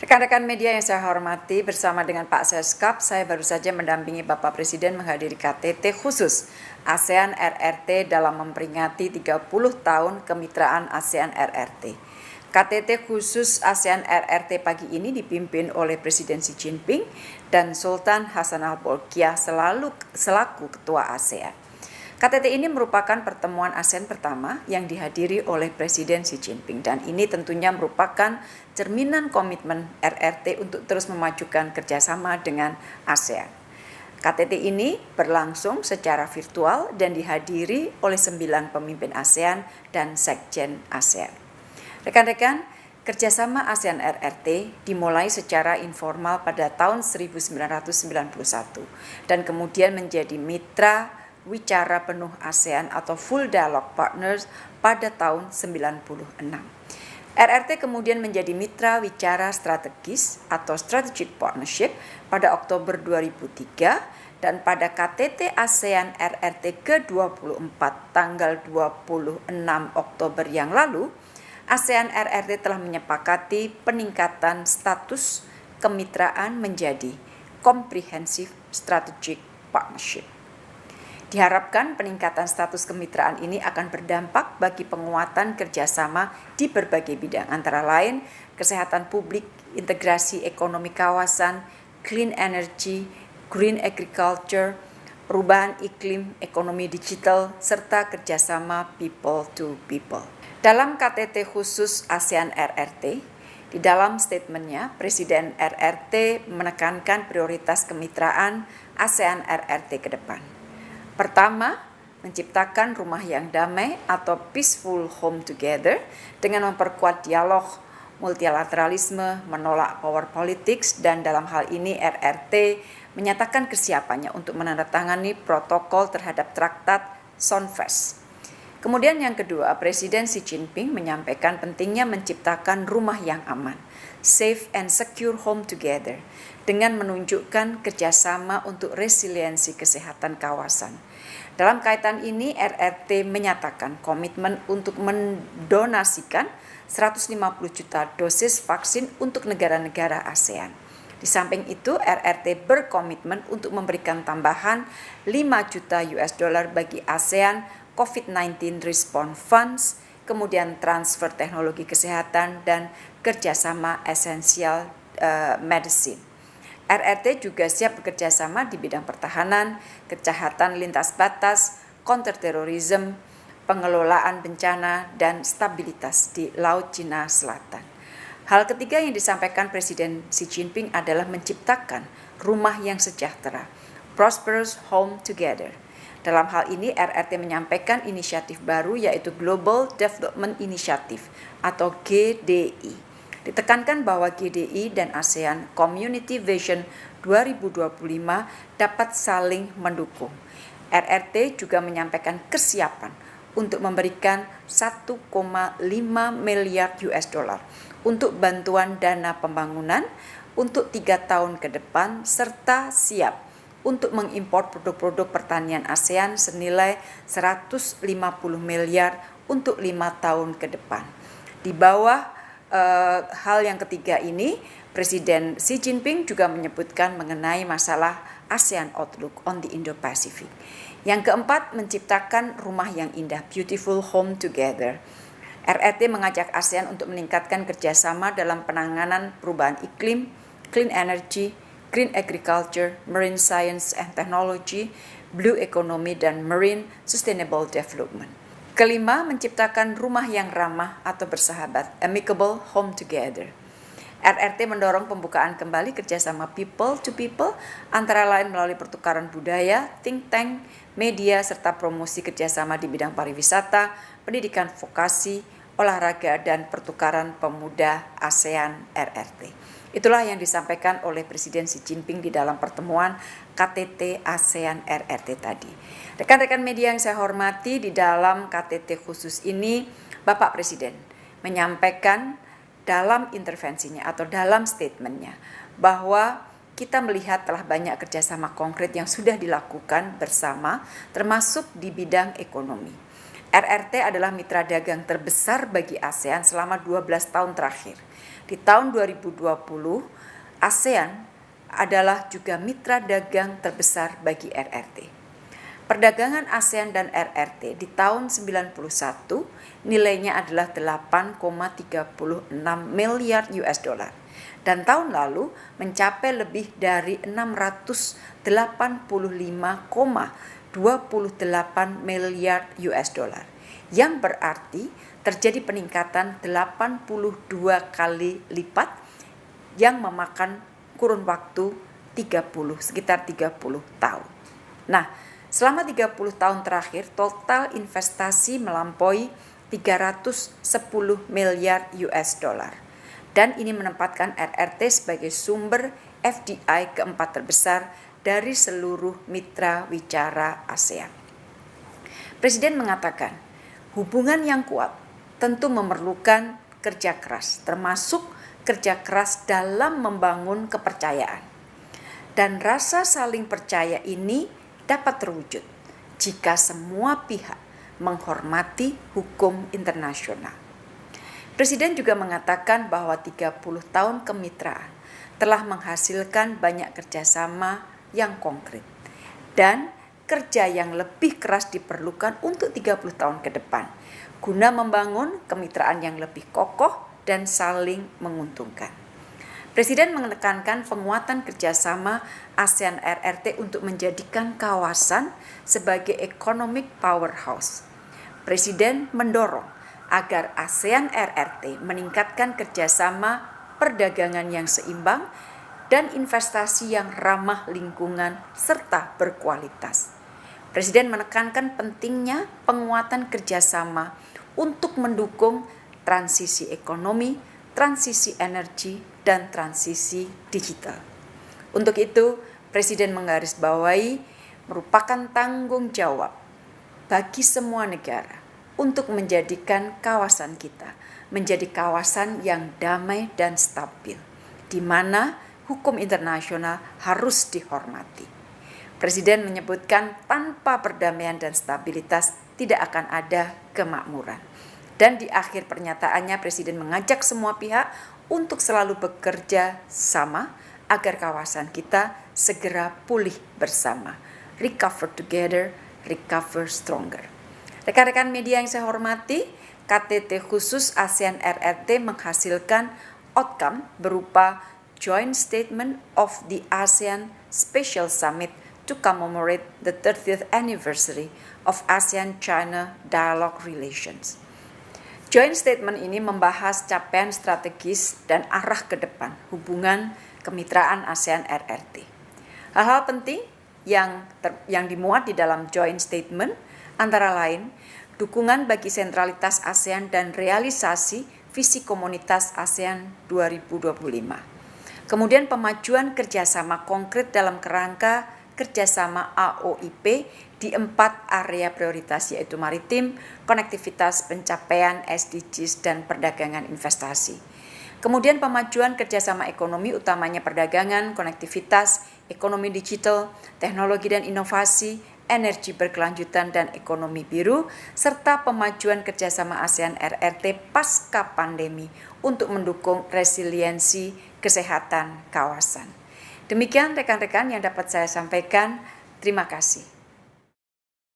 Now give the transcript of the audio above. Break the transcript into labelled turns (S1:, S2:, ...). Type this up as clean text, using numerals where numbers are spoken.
S1: Rekan-rekan media yang saya hormati, bersama dengan Pak Seskap, saya baru saja mendampingi Bapak Presiden menghadiri KTT khusus ASEAN RRT dalam memperingati 30 tahun kemitraan ASEAN RRT. KTT khusus ASEAN RRT pagi ini dipimpin oleh Presiden Xi Jinping dan Sultan Hassanal Bolkiah selaku Ketua ASEAN. KTT ini merupakan pertemuan ASEAN pertama yang dihadiri oleh Presiden Xi Jinping dan ini tentunya merupakan cerminan komitmen RRT untuk terus memajukan kerjasama dengan ASEAN. KTT ini berlangsung secara virtual dan dihadiri oleh 9 pemimpin ASEAN dan Sekjen ASEAN. Rekan-rekan, kerjasama ASEAN RRT dimulai secara informal pada tahun 1991 dan kemudian menjadi mitra wicara penuh ASEAN atau Full Dialogue Partners pada tahun 96. RRT kemudian menjadi mitra wicara strategis atau Strategic Partnership pada Oktober 2003 dan pada KTT ASEAN RRT ke-24 tanggal 26 Oktober yang lalu, ASEAN RRT telah menyepakati peningkatan status kemitraan menjadi Comprehensive Strategic Partnership. Diharapkan peningkatan status kemitraan ini akan berdampak bagi penguatan kerjasama di berbagai bidang, antara lain kesehatan publik, integrasi ekonomi kawasan, clean energy, green agriculture, perubahan iklim, ekonomi digital, serta kerjasama people to people. Dalam KTT khusus ASEAN RRT, di dalam statementnya, Presiden RRT menekankan prioritas kemitraan ASEAN RRT ke depan. Pertama, menciptakan rumah yang damai atau peaceful home together dengan memperkuat dialog, multilateralisme, menolak power politics, dan dalam hal ini RRT menyatakan kesiapannya untuk menandatangani protokol terhadap traktat SONFES. Kemudian yang kedua, Presiden Xi Jinping menyampaikan pentingnya menciptakan rumah yang aman, safe and secure home together, dengan menunjukkan kerjasama untuk resiliensi kesehatan kawasan. Dalam kaitan ini, RRT menyatakan komitmen untuk mendonasikan 150 juta dosis vaksin untuk negara-negara ASEAN. Di samping itu, RRT berkomitmen untuk memberikan tambahan 5 juta US dollar bagi ASEAN COVID-19 Response Funds, kemudian transfer teknologi kesehatan dan kerjasama esensial medicine. RRT juga siap bekerjasama di bidang pertahanan, kejahatan lintas batas, counterterrorism, pengelolaan bencana, dan stabilitas di Laut Cina Selatan. Hal ketiga yang disampaikan Presiden Xi Jinping adalah menciptakan rumah yang sejahtera, prosperous home together. Dalam hal ini, RRT menyampaikan inisiatif baru yaitu Global Development Initiative atau GDI. Ditekankan bahwa GDI dan ASEAN Community Vision 2025 dapat saling mendukung. RRT juga menyampaikan kesiapan untuk memberikan 1,5 miliar US dollar untuk bantuan dana pembangunan untuk 3 tahun ke depan serta siap untuk mengimpor produk-produk pertanian ASEAN senilai 150 miliar untuk 5 tahun ke depan. Di bawah hal yang ketiga ini, Presiden Xi Jinping juga menyebutkan mengenai masalah ASEAN Outlook on the Indo-Pacific. Yang keempat, menciptakan rumah yang indah, beautiful home together. RRT mengajak ASEAN untuk meningkatkan kerjasama dalam penanganan perubahan iklim, clean energy, green agriculture, marine science and technology, blue economy, dan marine sustainable development. Kelima, menciptakan rumah yang ramah atau bersahabat, amicable home together. RRT mendorong pembukaan kembali kerjasama people to people, antara lain melalui pertukaran budaya, think tank, media, serta promosi kerjasama di bidang pariwisata, pendidikan vokasi, olahraga, dan pertukaran pemuda ASEAN RRT. Itulah yang disampaikan oleh Presiden Xi Jinping di dalam pertemuan KTT ASEAN RRT tadi. Rekan-rekan media yang saya hormati, di dalam KTT khusus ini, Bapak Presiden menyampaikan dalam intervensinya atau dalam statementnya bahwa kita melihat telah banyak kerjasama konkret yang sudah dilakukan bersama, termasuk di bidang ekonomi. RRT adalah mitra dagang terbesar bagi ASEAN selama 12 tahun terakhir. Di tahun 2020, ASEAN adalah juga mitra dagang terbesar bagi RRT. Perdagangan ASEAN dan RRT di tahun 91 nilainya adalah 8,36 miliar US dollar dan tahun lalu mencapai lebih dari 685,28 miliar US dollar, yang berarti terjadi peningkatan 82 kali lipat yang memakan kurun waktu sekitar 30 tahun. Nah, selama 30 tahun terakhir total investasi melampaui 310 miliar US dollar. Dan ini menempatkan RRT sebagai sumber FDI keempat terbesar dari seluruh mitra wicara ASEAN. Presiden mengatakan, hubungan yang kuat tentu memerlukan kerja keras, termasuk kerja keras dalam membangun kepercayaan. Dan rasa saling percaya ini dapat terwujud jika semua pihak menghormati hukum internasional. Presiden juga mengatakan bahwa 30 tahun kemitraan telah menghasilkan banyak kerjasama yang konkret dan kerja yang lebih keras diperlukan untuk 30 tahun ke depan guna membangun kemitraan yang lebih kokoh dan saling menguntungkan. Presiden menekankan penguatan kerjasama ASEAN RRT untuk menjadikan kawasan sebagai economic powerhouse. Presiden mendorong agar ASEAN RRT meningkatkan kerjasama perdagangan yang seimbang dan investasi yang ramah lingkungan serta berkualitas. Presiden menekankan pentingnya penguatan kerjasama untuk mendukung transisi ekonomi, transisi energi, dan transisi digital. Untuk itu, Presiden menggarisbawahi merupakan tanggung jawab bagi semua negara untuk menjadikan kawasan kita menjadi kawasan yang damai dan stabil, di mana hukum internasional harus dihormati. Presiden menyebutkan tanpa perdamaian dan stabilitas tidak akan ada kemakmuran. Dan di akhir pernyataannya, Presiden mengajak semua pihak untuk selalu bekerja sama agar kawasan kita segera pulih bersama. Recover together, recover stronger. Rekan-rekan media yang saya hormati, KTT khusus ASEAN RRT menghasilkan outcome berupa Joint Statement of the ASEAN Special Summit to commemorate the 30th anniversary of ASEAN-China Dialogue Relations. Joint Statement ini membahas capaian strategis dan arah ke depan hubungan kemitraan ASEAN RRT. Hal-hal penting yang dimuat di dalam Joint Statement antara lain dukungan bagi sentralitas ASEAN dan realisasi visi komunitas ASEAN 2025. Kemudian pemajuan kerjasama konkret dalam kerangka kerjasama AOIP di 4 area prioritas yaitu maritim, konektivitas, pencapaian SDGs, dan perdagangan investasi. Kemudian pemajuan kerjasama ekonomi utamanya perdagangan, konektivitas, ekonomi digital, teknologi dan inovasi, energi berkelanjutan dan ekonomi biru, serta pemajuan kerjasama ASEAN RRT pasca pandemi untuk mendukung resiliensi kesehatan kawasan. Demikian rekan-rekan yang dapat saya sampaikan. Terima kasih.